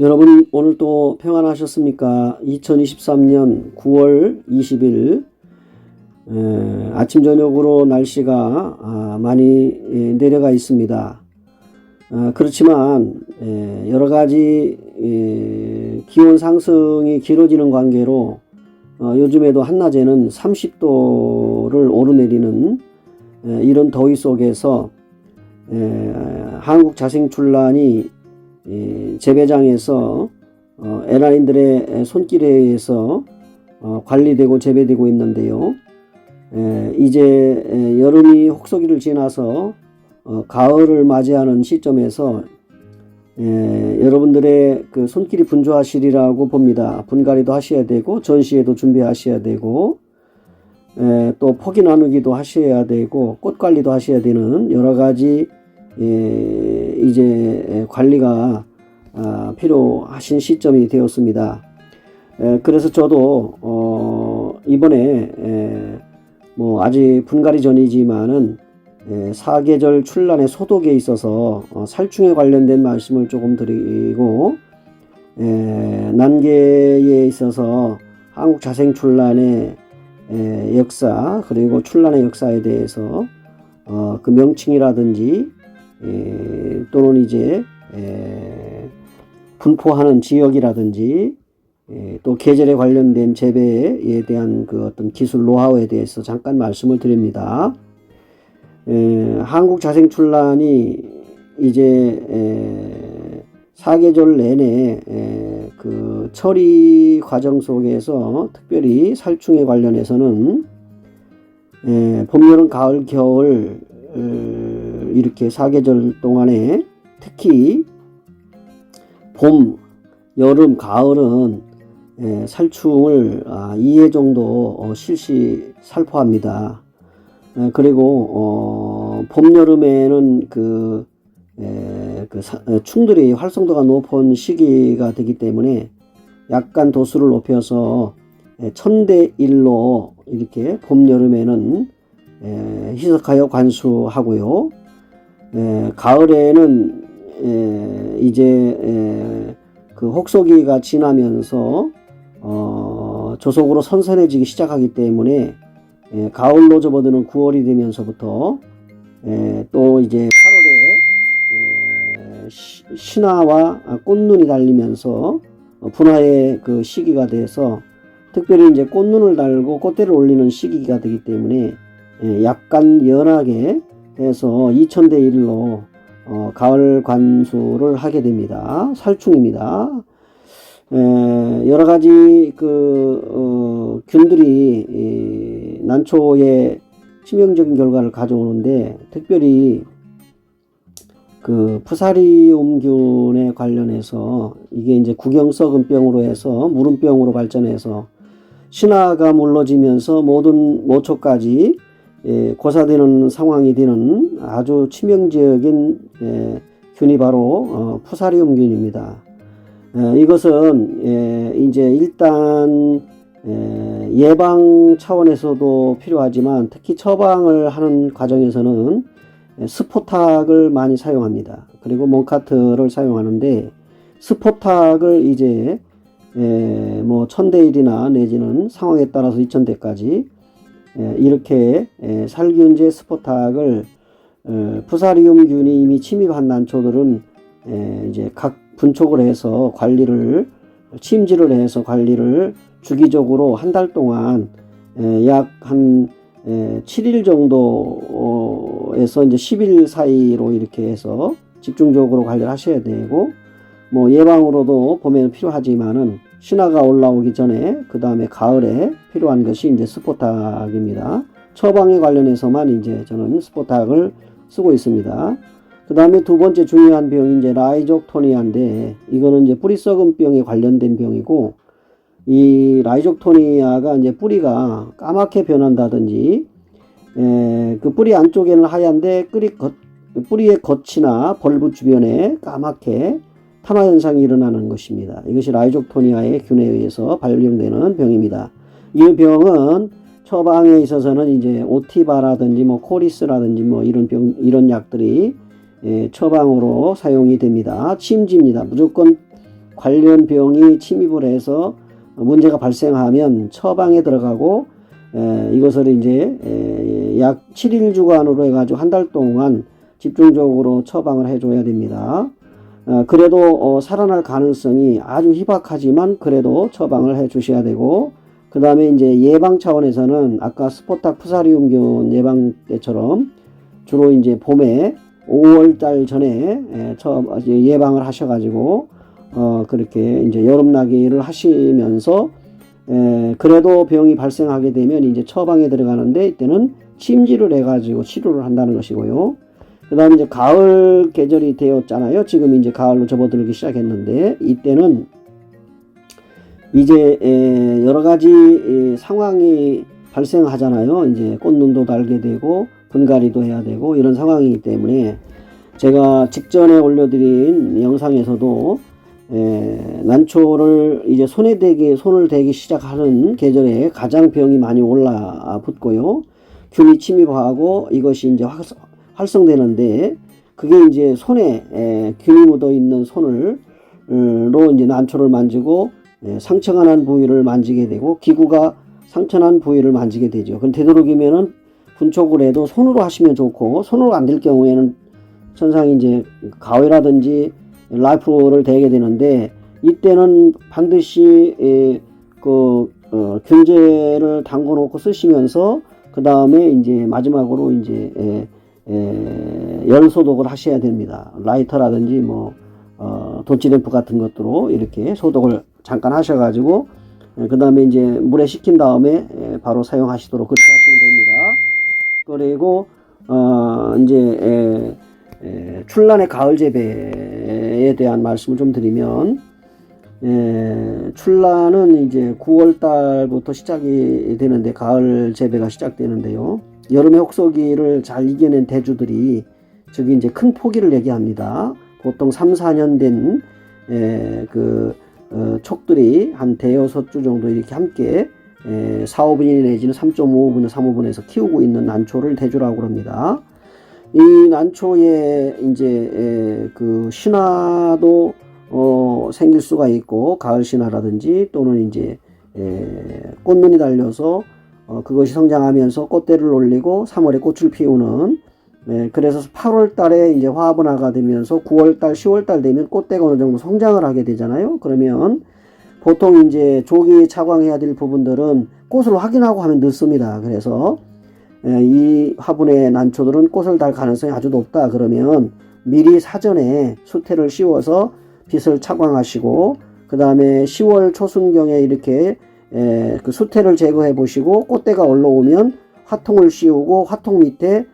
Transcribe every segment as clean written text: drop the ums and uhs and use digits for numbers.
여러분 오늘 또 평안하셨습니까? 2023년 9월 20일 아침 저녁으로 날씨가 많이 내려가 있습니다. 그렇지만 여러 가지 기온 상승이 길어지는 관계로 요즘에도 한낮에는 30도를 오르내리는 이런 더위 속에서 한국자생출란이 재배장에서 에란인들의 손길에 의해서 관리되고 재배되고 있는데요. 이제 여름이 혹서기를 지나서 가을을 맞이하는 시점에서 여러분들의 그 손길이 분주하시리라고 봅니다. 분갈이도 하셔야 되고 전시회도 준비하셔야 되고 또 포기 나누기도 하셔야 되고 꽃 관리도 하셔야 되는 여러 가지 이제 관리가 필요하신 시점이 되었습니다. 그래서 저도 이번에 뭐 아직 분갈이 전이지만은 사계절 출란의 소독에 있어서 살충에 관련된 말씀을 조금 드리고 난개에 있어서 한국 자생출란의 역사 그리고 출란의 역사에 대해서 그 명칭이라든지 또는 이제 분포하는 지역이라든지 또 계절에 관련된 재배에 대한 그 어떤 기술 노하우에 대해서 잠깐 말씀을 드립니다. 한국 자생출란이 이제 사계절 내내 그 처리 과정 속에서 특별히 살충에 관련해서는 봄, 여름, 가을, 겨울 이렇게 사계절 동안에 특히 봄, 여름, 가을은 살충을 2회 정도 실시 살포합니다. 그리고 봄, 여름에는 충들이 활성도가 높은 시기가 되기 때문에 약간 도수를 높여서 1000대 1로 이렇게 봄, 여름에는 희석하여 관수하고요. 가을에는 이제 그 혹서기가 지나면서 조속으로 선선해지기 시작하기 때문에 가을로 접어드는 9월이 되면서부터 또 이제 8월에 신화와 꽃눈이 달리면서 분화의 그 시기가 돼서 특별히 이제 꽃눈을 달고 꽃대를 올리는 시기가 되기 때문에 약간 연하게 해서 2000대 1로 가을 관수를 하게 됩니다. 살충입니다. 여러 가지 균들이 난초에 치명적인 결과를 가져오는데 특별히 그 푸사리움균에 관련해서 이게 이제 구경썩은병으로 해서 무름병으로 발전해서 신화가 물러지면서 모든 모초까지 고사되는 상황이 되는 아주 치명적인 균이 바로 푸사리움균입니다. 이것은 이제 일단 예방 차원에서도 필요하지만 특히 처방을 하는 과정에서는 스포탁을 많이 사용합니다. 그리고 몬카트를 사용하는데 스포탁을 이제 뭐 1000대 1이나 내지는 상황에 따라서 2000대까지 이렇게 살균제 스포탁을 푸사리움균이 이미 침입한 난초들은 이제 각 분촉을 해서 관리를 침지를 해서 관리를 주기적으로 한 달 동안 약 한 7일 정도에서 이제 10일 사이로 이렇게 해서 집중적으로 관리를 하셔야 되고 뭐 예방으로도 봄에는 필요하지만은 신화가 올라오기 전에 그 다음에 가을에 필요한 것이 이제 스포탁입니다. 처방에 관련해서만 이제 저는 스포탁을 쓰고 있습니다. 그 다음에 두 번째 중요한 병이 이제 라이족토니아인데 이거는 이제 뿌리 썩은 병에 관련된 병이고 이 라이족토니아가 이제 뿌리가 까맣게 변한다든지 그 뿌리 안쪽에는 하얀데 뿌리의 겉이나 벌브 주변에 까맣게 탄화 현상이 일어나는 것입니다. 이것이 라이족토니아의 균에 의해서 발병되는 병입니다. 이 병은 처방에 있어서는 이제 오티바라든지 뭐 코리스라든지 뭐 이런 약들이 처방으로 사용이 됩니다. 침지입니다. 무조건 관련 병이 침입을 해서 문제가 발생하면 처방에 들어가고 이것을 이제 약 7일 주간으로 해가지고 한 달 동안 집중적으로 처방을 해줘야 됩니다. 그래도 살아날 가능성이 아주 희박하지만 그래도 처방을 해 주셔야 되고, 그 다음에 이제 예방 차원에서는 아까 스포탁 푸사리움균 예방 때처럼 주로 이제 봄에 5월달 전에 예방을 하셔가지고 그렇게 이제 여름나기를 하시면서 그래도 병이 발생하게 되면 이제 처방에 들어가는데 이때는 침지를 해가지고 치료를 한다는 것이고요. 그 다음에 이제 가을 계절이 되었잖아요. 지금 이제 가을로 접어들기 시작했는데 이때는 이제 여러 가지 상황이 발생하잖아요. 이제 꽃눈도 달게 되고 분갈이도 해야 되고 이런 상황이기 때문에 제가 직전에 올려드린 영상에서도 난초를 이제 손을 대기 시작하는 계절에 가장 병이 많이 올라붙고요. 균이 침입하고 이것이 이제 활성되는데 그게 이제 손에 균이 묻어 있는 손으로 이제 난초를 만지고 상처가 난 부위를 만지게 되고 기구가 상처 난 부위를 만지게 되죠. 그럼 되도록이면은 분촉을 해도 손으로 하시면 좋고, 손으로 안 될 경우에는 천상이 이제 가위라든지 라이프를 대게 되는데 이때는 반드시 균제를 담궈 놓고 쓰시면서 그 다음에 이제 마지막으로 이제 열 소독을 하셔야 됩니다. 라이터라든지 뭐 도치램프 같은 것들로 이렇게 소독을 잠깐 하셔가지고 그 다음에 이제 물에 식힌 다음에 바로 사용하시도록 그렇게 하시면 됩니다. 그리고 이제 출란의 가을 재배에 대한 말씀을 좀 드리면 출란은 이제 9월 달부터 시작이 되는데 가을 재배가 시작되는데요. 여름의 혹서기를 잘 이겨낸 대주들이 저기 이제 큰 포기를 얘기합니다. 보통 3, 4년 된 촉들이 한 대여섯 주 정도 이렇게 함께 4, 5분 내지는 3.5분, 3, 5분에서 키우고 있는 난초를 대주라고 합니다. 이 난초에 이제 신화도 생길 수가 있고 가을 신화라든지 또는 이제 꽃눈이 달려서 그것이 성장하면서 꽃대를 올리고 3월에 꽃을 피우는 그래서 8월 달에 이제 화분화가 되면서 9월 달, 10월 달 되면 꽃대가 어느 정도 성장을 하게 되잖아요. 그러면 보통 이제 조기 차광해야 될 부분들은 꽃을 확인하고 하면 늦습니다. 그래서 이 화분의 난초들은 꽃을 달 가능성이 아주 높다. 그러면 미리 사전에 수태를 씌워서 빛을 차광하시고 그 다음에 10월 초순경에 이렇게 그 수태를 제거해 보시고 꽃대가 올라오면 화통을 씌우고 화통 밑에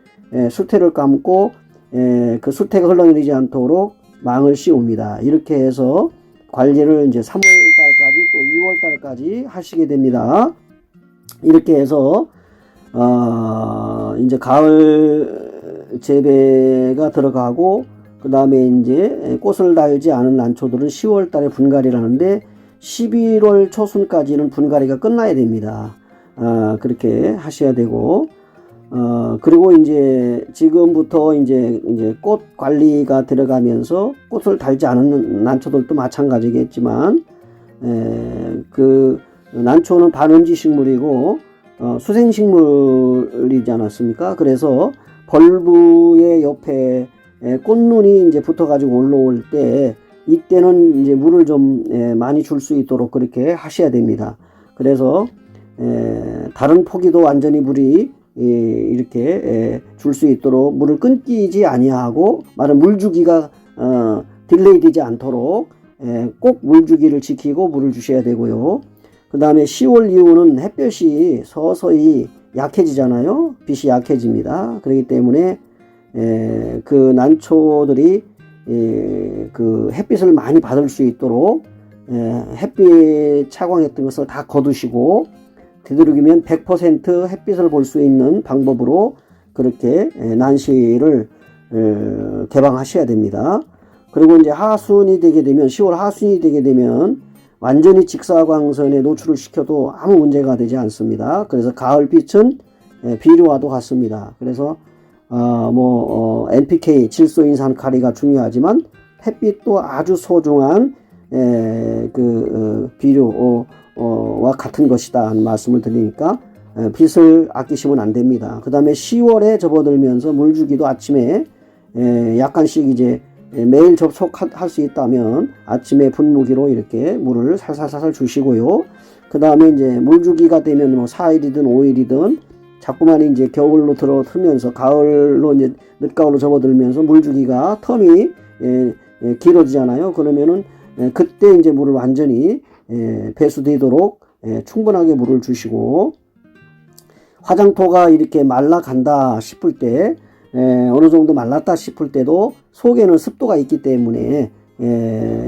수태를 감고 그 수태가 흘러내리지 않도록 망을 씌웁니다. 이렇게 해서 관리를 이제 3월 달까지 또 2월 달까지 하시게 됩니다. 이렇게 해서 이제 가을 재배가 들어가고 그 다음에 이제 꽃을 달지 않은 난초들은 10월 달에 분갈이를 하는데 11월 초순까지는 분갈이가 끝나야 됩니다. 그렇게 하셔야 되고 그리고 이제 지금부터 이제 꽃 관리가 들어가면서 꽃을 달지 않은 난초들도 마찬가지겠지만 그 난초는 반음지 식물이고 수생식물이지 않았습니까? 그래서 벌브의 옆에 꽃눈이 이제 붙어가지고 올라올 때 이때는 이제 물을 좀 많이 줄 수 있도록 그렇게 하셔야 됩니다. 그래서 다른 포기도 완전히 물이 이렇게 줄 수 있도록 물을 끊기지 아니하고 말은 물주기가 딜레이 되지 않도록 꼭 물주기를 지키고 물을 주셔야 되고요. 그 다음에 10월 이후는 햇볕이 서서히 약해지잖아요. 빛이 약해집니다. 그렇기 때문에 그 난초들이 그 햇빛을 많이 받을 수 있도록 햇빛 차광했던 것을 다 거두시고 되도록이면 100% 햇빛을 볼 수 있는 방법으로 그렇게 난시를 개방하셔야 됩니다. 그리고 이제 하순이 되게 되면 10월 하순이 되게 되면 완전히 직사광선에 노출을 시켜도 아무 문제가 되지 않습니다. 그래서 가을빛은 비료와도 같습니다. 그래서 NPK 질소인산 카리가 중요하지만 햇빛도 아주 소중한 비료와 같은 것이다 하는 말씀을 드리니까 빛을 아끼시면 안 됩니다. 그 다음에 10월에 접어들면서 물 주기도 아침에 약간씩 이제 매일 접촉할 수 있다면 아침에 분무기로 이렇게 물을 살살살살 주시고요. 그 다음에 이제 물 주기가 되면 뭐 4일이든 5일이든 자꾸만 이제 겨울로 들어서면서 가을로 이제 늦가을로 접어들면서 물 주기가 텀이 길어지잖아요. 그러면은 그때 이제 물을 완전히 배수되도록 충분하게 물을 주시고, 화장토가 이렇게 말라간다 싶을 때 어느 정도 말랐다 싶을 때도 속에는 습도가 있기 때문에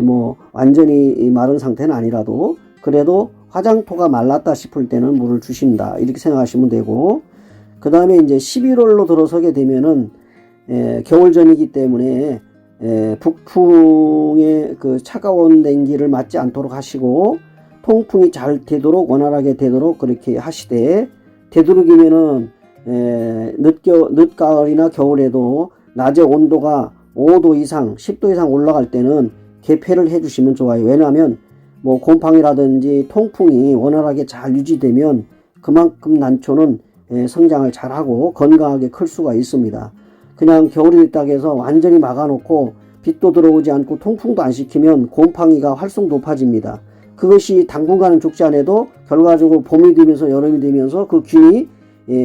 뭐 완전히 마른 상태는 아니라도 그래도 화장토가 말랐다 싶을 때는 물을 주신다 이렇게 생각하시면 되고, 그 다음에 이제 11월로 들어서게 되면은 겨울전이기 때문에 북풍의 그 차가운 냉기를 맞지 않도록 하시고 통풍이 잘 되도록 원활하게 되도록 그렇게 하시되, 되도록이면은 늦가을이나 겨울에도 낮에 온도가 5도 이상 10도 이상 올라갈 때는 개폐를 해 주시면 좋아요. 왜냐하면 뭐 곰팡이라든지 통풍이 원활하게 잘 유지되면 그만큼 난초는 성장을 잘하고 건강하게 클 수가 있습니다. 그냥 겨울이 됐다고 해서 완전히 막아놓고 빛도 들어오지 않고 통풍도 안 시키면 곰팡이가 활성 높아집니다. 그것이 당분간은 죽지 않아도 결과적으로 봄이 되면서 여름이 되면서 그 균이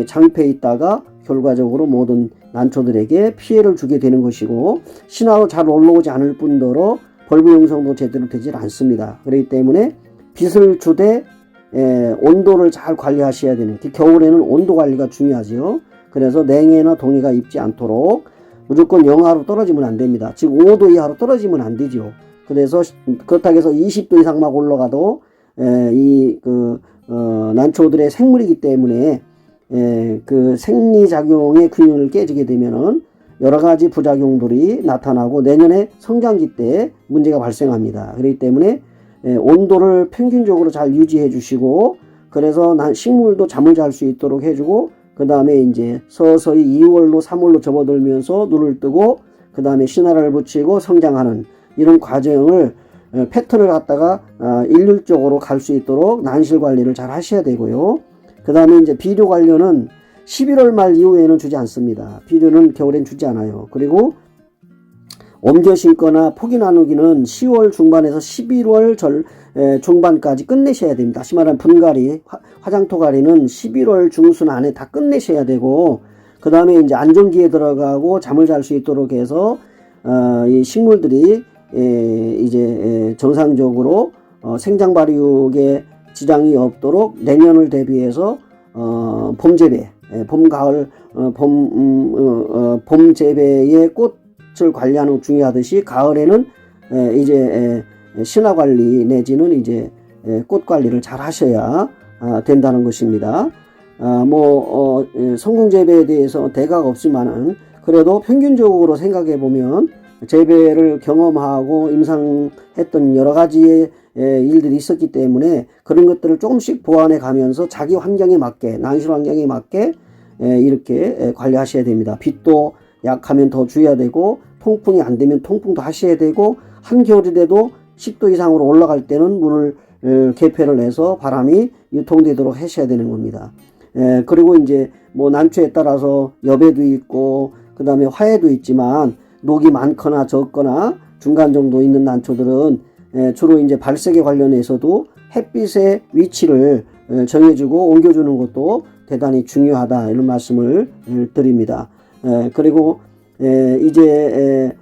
잠입해 있다가 결과적으로 모든 난초들에게 피해를 주게 되는 것이고, 신화로 잘 올라오지 않을 뿐더러 벌브 형성도 제대로 되질 않습니다. 그렇기 때문에 빛을 주되 온도를 잘 관리하셔야 되는, 겨울에는 온도 관리가 중요하죠. 그래서 냉해나 동해가 입지 않도록 무조건 영하로 떨어지면 안 됩니다. 즉 5도 이하로 떨어지면 안 되죠. 그래서 그렇다고 해서 20도 이상 막 올라가도 난초들의 생물이기 때문에 그 생리작용의 균형을 깨지게 되면은 여러 가지 부작용들이 나타나고 내년에 성장기 때 문제가 발생합니다. 그렇기 때문에 온도를 평균적으로 잘 유지해 주시고, 그래서 식물도 잠을 잘 수 있도록 해주고, 그 다음에 이제 서서히 2월로 3월로 접어들면서 눈을 뜨고 그 다음에 신화를 붙이고 성장하는 이런 과정을 패턴을 갖다가 일률적으로 갈 수 있도록 난실 관리를 잘 하셔야 되고요. 그 다음에 이제 비료 관련은 11월 말 이후에는 주지 않습니다. 비료는 겨울엔 주지 않아요. 그리고 옮겨 심거나 포기 나누기는 10월 중반에서 11월 중반까지 끝내셔야 됩니다. 다시 말하면 분갈이, 화장토 가리는 11월 중순 안에 다 끝내셔야 되고, 그 다음에 이제 안정기에 들어가고 잠을 잘 수 있도록 해서 이 식물들이 이제 정상적으로 생장 발육에 지장이 없도록 내년을 대비해서 봄 재배, 봄 가을 봄 재배의 꽃을 관리하는 거 중요하듯이 가을에는 이제 신화 관리 내지는 이제 꽃 관리를 잘 하셔야 된다는 것입니다. 성공 재배에 대해서 대가가 없지만은 그래도 평균적으로 생각해 보면 재배를 경험하고 임상했던 여러 가지의 일들이 있었기 때문에 그런 것들을 조금씩 보완해 가면서 자기 환경에 맞게, 난실 환경에 맞게 이렇게 관리하셔야 됩니다. 빛도 약하면 더 줘야 되고, 통풍이 안 되면 통풍도 하셔야 되고, 한겨울이 돼도 10도 이상으로 올라갈 때는 문을 개폐를 해서 바람이 유통되도록 하셔야 되는 겁니다. 그리고 이제 뭐 난초에 따라서 여배도 있고 그 다음에 화해도 있지만, 녹이 많거나 적거나 중간 정도 있는 난초들은 주로 이제 발색에 관련해서도 햇빛의 위치를 정해주고 옮겨주는 것도 대단히 중요하다 이런 말씀을 드립니다. 그리고 이제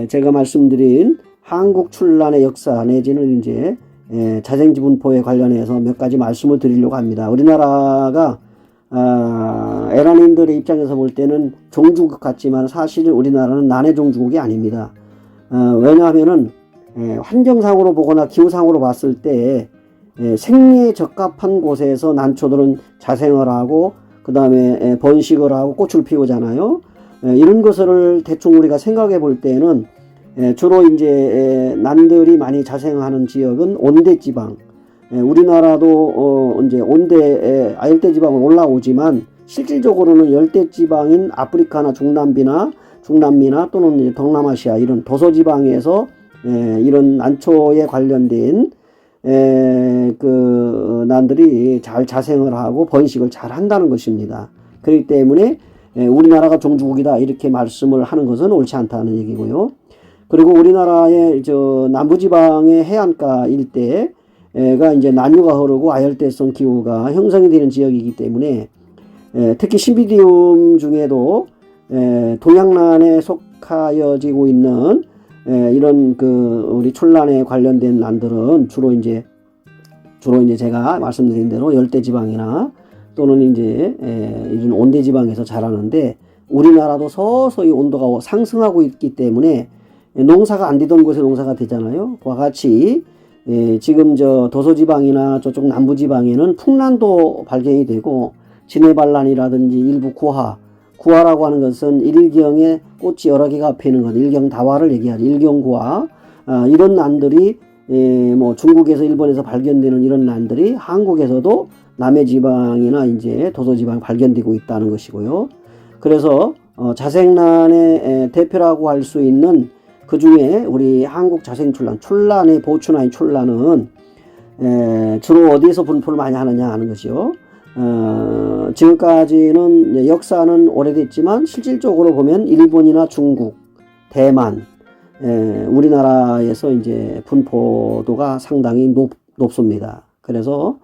제가 말씀드린 한국 출란의 역사 내지는 이제 자생지 분포에 관련해서 몇 가지 말씀을 드리려고 합니다. 우리나라가 에란인들의 입장에서 볼 때는 종주국 같지만 사실은 우리나라는 난해 종주국이 아닙니다. 왜냐하면은 환경상으로 보거나 기후상으로 봤을 때 생리에 적합한 곳에서 난초들은 자생을 하고 그 다음에 번식을 하고 꽃을 피우잖아요. 이런 것을 대충 우리가 생각해 볼 때는 주로 이제 난들이 많이 자생하는 지역은 온대지방, 우리나라도 이제 온대 열대지방은 올라오지만 실질적으로는 열대지방인 아프리카나 중남미나 또는 이제 동남아시아 이런 도서지방에서 이런 난초에 관련된 그 난들이 잘 자생을 하고 번식을 잘 한다는 것입니다. 그렇기 때문에 우리나라가 종주국이다 이렇게 말씀을 하는 것은 옳지 않다는 얘기고요. 그리고 우리나라의 남부지방의 해안가 일대가 이제 난류가 흐르고 아열대성 기후가 형성이 되는 지역이기 때문에 특히 신비디움 중에도 동양란에 속하여지고 있는 이런 우리 출란에 관련된 난들은 주로 이제 제가 말씀드린 대로 열대지방이나 또는 이제 이런 온대지방에서 자라는데, 우리나라도 서서히 온도가 상승하고 있기 때문에 농사가 안 되던 곳에 농사가 되잖아요. 그와 같이 지금 도서지방이나 저쪽 남부지방에는 풍란도 발견이 되고, 진해반란이라든지 일부 구화라고 하는 것은 일경에 꽃이 여러 개가 피는 것, 일경다화를 얘기하죠. 일경구화. 이런 난들이 뭐 중국에서 일본에서 발견되는 이런 난들이 한국에서도 남해 지방이나 이제 도서지방 발견되고 있다는 것이고요. 그래서 자생란의 대표라고 할 수 있는 그 중에 우리 한국 자생출란, 출란의 보추나인 출란은 주로 어디에서 분포를 많이 하느냐 하는 것이요. 지금까지는 역사는 오래됐지만 실질적으로 보면 일본이나 중국, 대만, 우리나라에서 이제 분포도가 상당히 높습니다. 그래서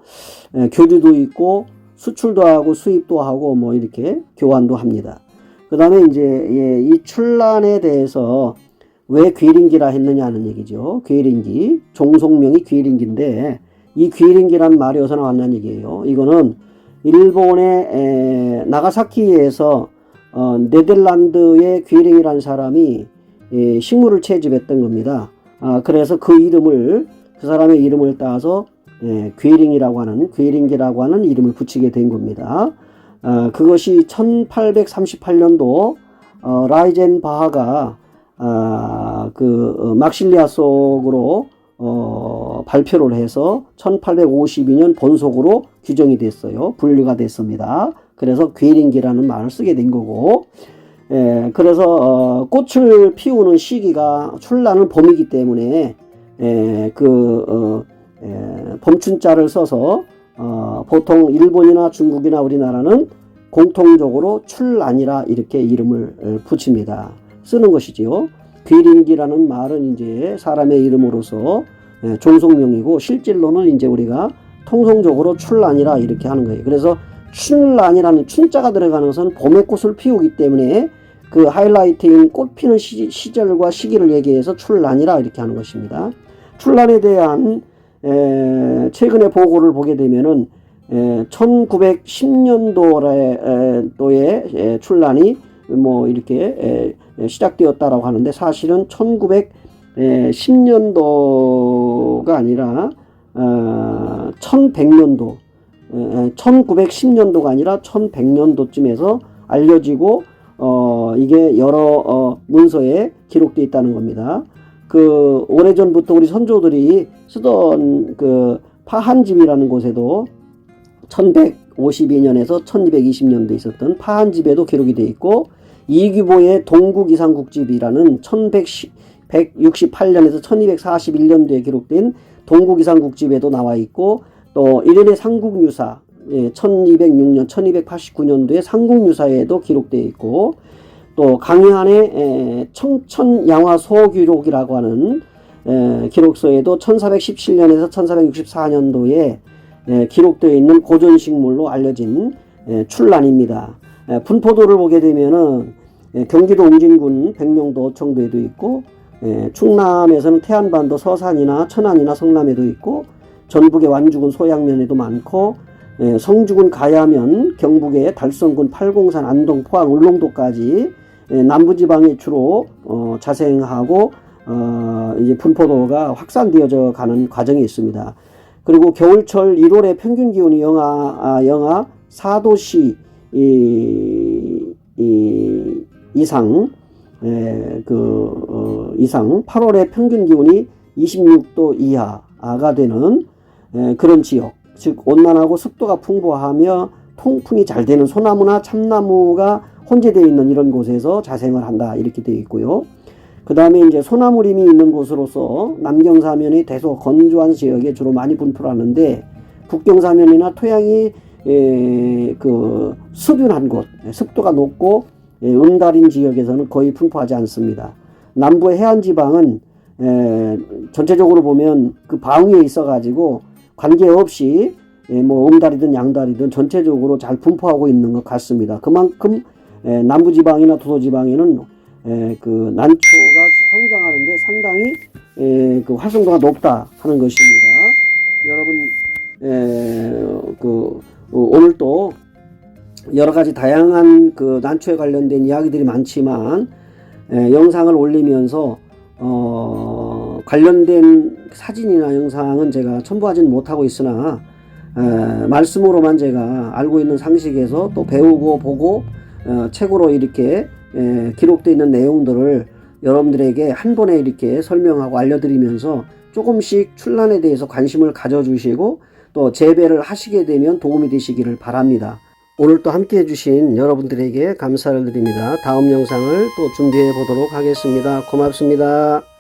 교류도 있고 수출도 하고 수입도 하고 뭐 이렇게 교환도 합니다. 그 다음에 이제 이 출란에 대해서 왜 괴링기라 했느냐는 얘기죠. 괴링기, 종속명이 괴링기인데 이 괴링기란 말이 어디서 나왔냐는 얘기예요. 이거는 일본의 나가사키에서 네덜란드의 괴링이라는 사람이 식물을 채집했던 겁니다. 그래서 그 사람의 이름을 따서 괴링기라고 하는 이름을 붙이게 된 겁니다. 그것이 1838년도 라이젠 바하가 막실리아 속으로 발표를 해서 1852년 본속으로 규정이 됐어요. 분류가 됐습니다. 그래서 괴링기라는 말을 쓰게 된 거고, 그래서 꽃을 피우는 시기가 출란은 봄이기 때문에 봄춘자를 써서 보통 일본이나 중국이나 우리나라는 공통적으로 출란이라 이렇게 이름을 붙입니다. 쓰는 것이지요. 괴링기라는 말은 이제 사람의 이름으로서 종속명이고, 실질로는 이제 우리가 통성적으로 출란이라 이렇게 하는 거예요. 그래서 출란이라는 춘자가 들어가는 것은 봄의 꽃을 피우기 때문에 그 하이라이트인 꽃 피는 시절과 시기를 얘기해서 출란이라 이렇게 하는 것입니다. 출란에 대한 최근의 보고를 보게 되면은 1910년도에 출란이 뭐 이렇게 시작되었다라고 하는데, 사실은 1910년도가 아니라 1100년도 1910년도가 아니라 1100년도쯤에서 알려지고 이게 여러 문서에 기록되어 있다는 겁니다. 오래전부터 우리 선조들이 쓰던 파한집이라는 곳에도 1152년에서 1220년도에 있었던 파한집에도 기록이 되어 있고, 이규보의 동국이상국집이라는 1168년에서 1241년도에 기록된 동국이상국집에도 나와 있고, 또 일련의 삼국유사 1206년, 1289년도에 삼국유사에도 기록되어 있고, 또 강연의 청천양화소기록이라고 하는 기록서에도 1417년에서 1464년도에 기록되어 있는 고전식물로 알려진 출란입니다. 분포도를 보게 되면은 경기도 웅진군 백령도 어청도에도 있고, 충남에서는 태안반도 서산이나 천안이나 성남에도 있고, 전북의 완주군 소양면에도 많고, 성주군 가야면, 경북의 달성군 팔공산, 안동, 포항, 울릉도까지 남부지방에 주로 자생하고 이제 분포도가 확산되어져 가는 과정이 있습니다. 그리고 겨울철 1월의 평균 기온이 영하 4도씨 이상, 이상 8월의 평균 기온이 26도 이하가 되는 그런 지역, 즉 온난하고 습도가 풍부하며 통풍이 잘 되는 소나무나 참나무가 혼재되어 있는 이런 곳에서 자생을 한다 이렇게 되어 있고요. 그 다음에 이제 소나무림이 있는 곳으로서 남경사면의 대소 건조한 지역에 주로 많이 분포를 하는데, 북경사면이나 토양이 그 수균한 곳, 습도가 높고 음달인 지역에서는 거의 분포하지 않습니다. 남부의 해안지방은 전체적으로 보면 그 방위에 있어 가지고 관계없이 뭐 음달이든 양달이든 전체적으로 잘 분포하고 있는 것 같습니다. 그만큼 남부지방이나 도서지방에는 그 난초가 성장하는데 상당히 그 활성도가 높다 하는 것입니다. 여러분 오늘 또 여러 가지 다양한 그 난초에 관련된 이야기들이 많지만 영상을 올리면서 관련된 사진이나 영상은 제가 첨부하지는 못하고 있으나 말씀으로만 제가 알고 있는 상식에서 또 배우고 보고 책으로 이렇게 기록되어 있는 내용들을 여러분들에게 한 번에 이렇게 설명하고 알려드리면서 조금씩 출란에 대해서 관심을 가져주시고 또 재배를 하시게 되면 도움이 되시기를 바랍니다. 오늘 또 함께 해주신 여러분들에게 감사를 드립니다. 다음 영상을 또 준비해 보도록 하겠습니다. 고맙습니다.